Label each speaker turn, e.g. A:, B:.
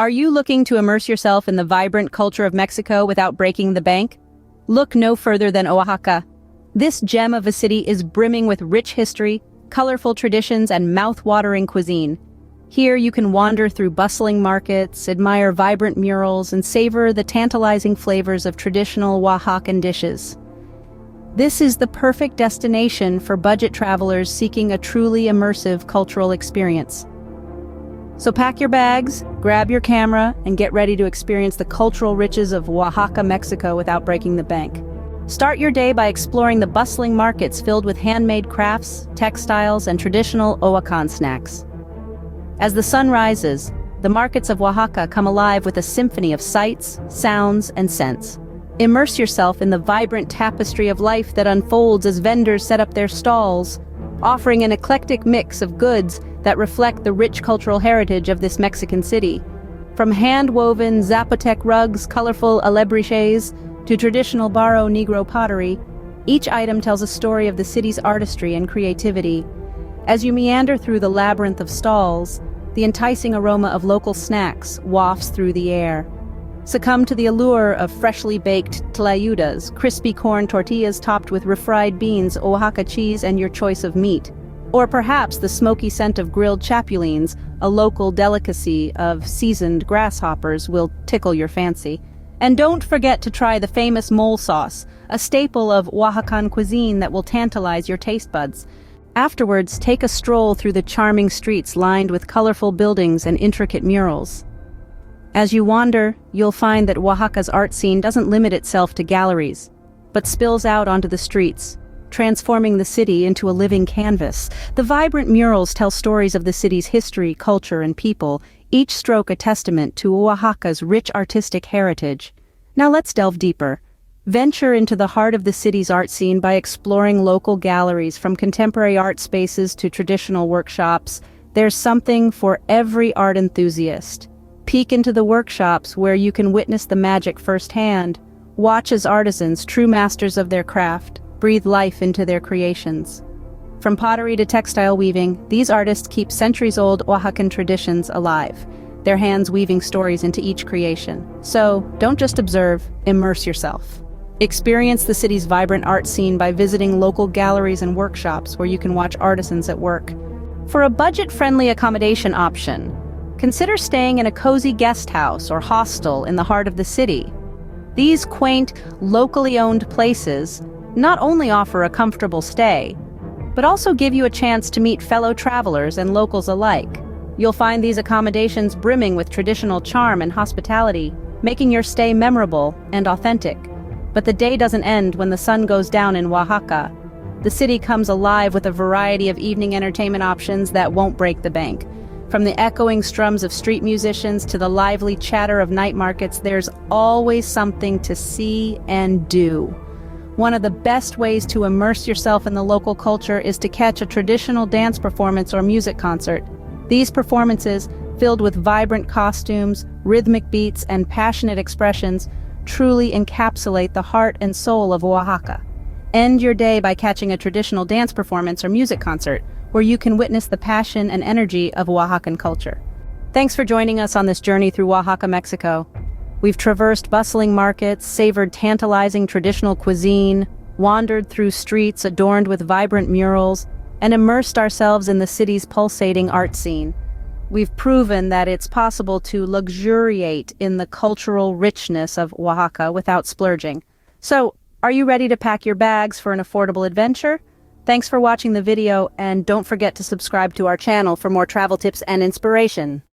A: Are you looking to immerse yourself in the vibrant culture of Mexico without breaking the bank? Look no further than Oaxaca. This gem of a city is brimming with rich history, colorful traditions, and mouth-watering cuisine. Here you can wander through bustling markets, admire vibrant murals, and savor the tantalizing flavors of traditional Oaxacan dishes. This is the perfect destination for budget travelers seeking a truly immersive cultural experience. So pack your bags, grab your camera, and get ready to experience the cultural riches of Oaxaca, Mexico without breaking the bank. Start your day by exploring the bustling markets filled with handmade crafts, textiles, and traditional Oaxacan snacks. As the sun rises, the markets of Oaxaca come alive with a symphony of sights, sounds, and scents. Immerse yourself in the vibrant tapestry of life that unfolds as vendors set up their stalls, offering an eclectic mix of goods that reflect the rich cultural heritage of this Mexican city. From hand-woven Zapotec rugs, colorful alebrijes, to traditional Barro Negro pottery, each item tells a story of the city's artistry and creativity. As you meander through the labyrinth of stalls, the enticing aroma of local snacks wafts through the air. Succumb to the allure of freshly baked tlayudas, crispy corn tortillas topped with refried beans, Oaxaca cheese, and your choice of meat. Or perhaps the smoky scent of grilled chapulines, a local delicacy of seasoned grasshoppers, will tickle your fancy. And don't forget to try the famous mole sauce, a staple of Oaxacan cuisine that will tantalize your taste buds. Afterwards, take a stroll through the charming streets lined with colorful buildings and intricate murals. As you wander, you'll find that Oaxaca's art scene doesn't limit itself to galleries, but spills out onto the streets, transforming the city into a living canvas. The vibrant murals tell stories of the city's history, culture, and people, each stroke a testament to Oaxaca's rich artistic heritage. Now let's delve deeper. Venture into the heart of the city's art scene by exploring local galleries, from contemporary art spaces to traditional workshops. There's something for every art enthusiast. Peek into the workshops where you can witness the magic firsthand. Watch as artisans, true masters of their craft, breathe life into their creations. From pottery to textile weaving, these artists keep centuries-old Oaxacan traditions alive, their hands weaving stories into each creation. So, don't just observe, immerse yourself. Experience the city's vibrant art scene by visiting local galleries and workshops where you can watch artisans at work. For a budget-friendly accommodation option, consider staying in a cozy guest house or hostel in the heart of the city. These quaint, locally owned places not only offer a comfortable stay, but also give you a chance to meet fellow travelers and locals alike. You'll find these accommodations brimming with traditional charm and hospitality, making your stay memorable and authentic. But the day doesn't end when the sun goes down in Oaxaca. The city comes alive with a variety of evening entertainment options that won't break the bank. From the echoing strums of street musicians to the lively chatter of night markets, there's always something to see and do. One of the best ways to immerse yourself in the local culture is to catch a traditional dance performance or music concert. These performances, filled with vibrant costumes, rhythmic beats, and passionate expressions, truly encapsulate the heart and soul of Oaxaca. End your day by catching a traditional dance performance or music concert, where you can witness the passion and energy of Oaxacan culture. Thanks for joining us on this journey through Oaxaca, Mexico. We've traversed bustling markets, savored tantalizing traditional cuisine, wandered through streets adorned with vibrant murals, and immersed ourselves in the city's pulsating art scene. We've proven that it's possible to luxuriate in the cultural richness of Oaxaca without splurging. So, are you ready to pack your bags for an affordable adventure? Thanks for watching the video, and don't forget to subscribe to our channel for more travel tips and inspiration.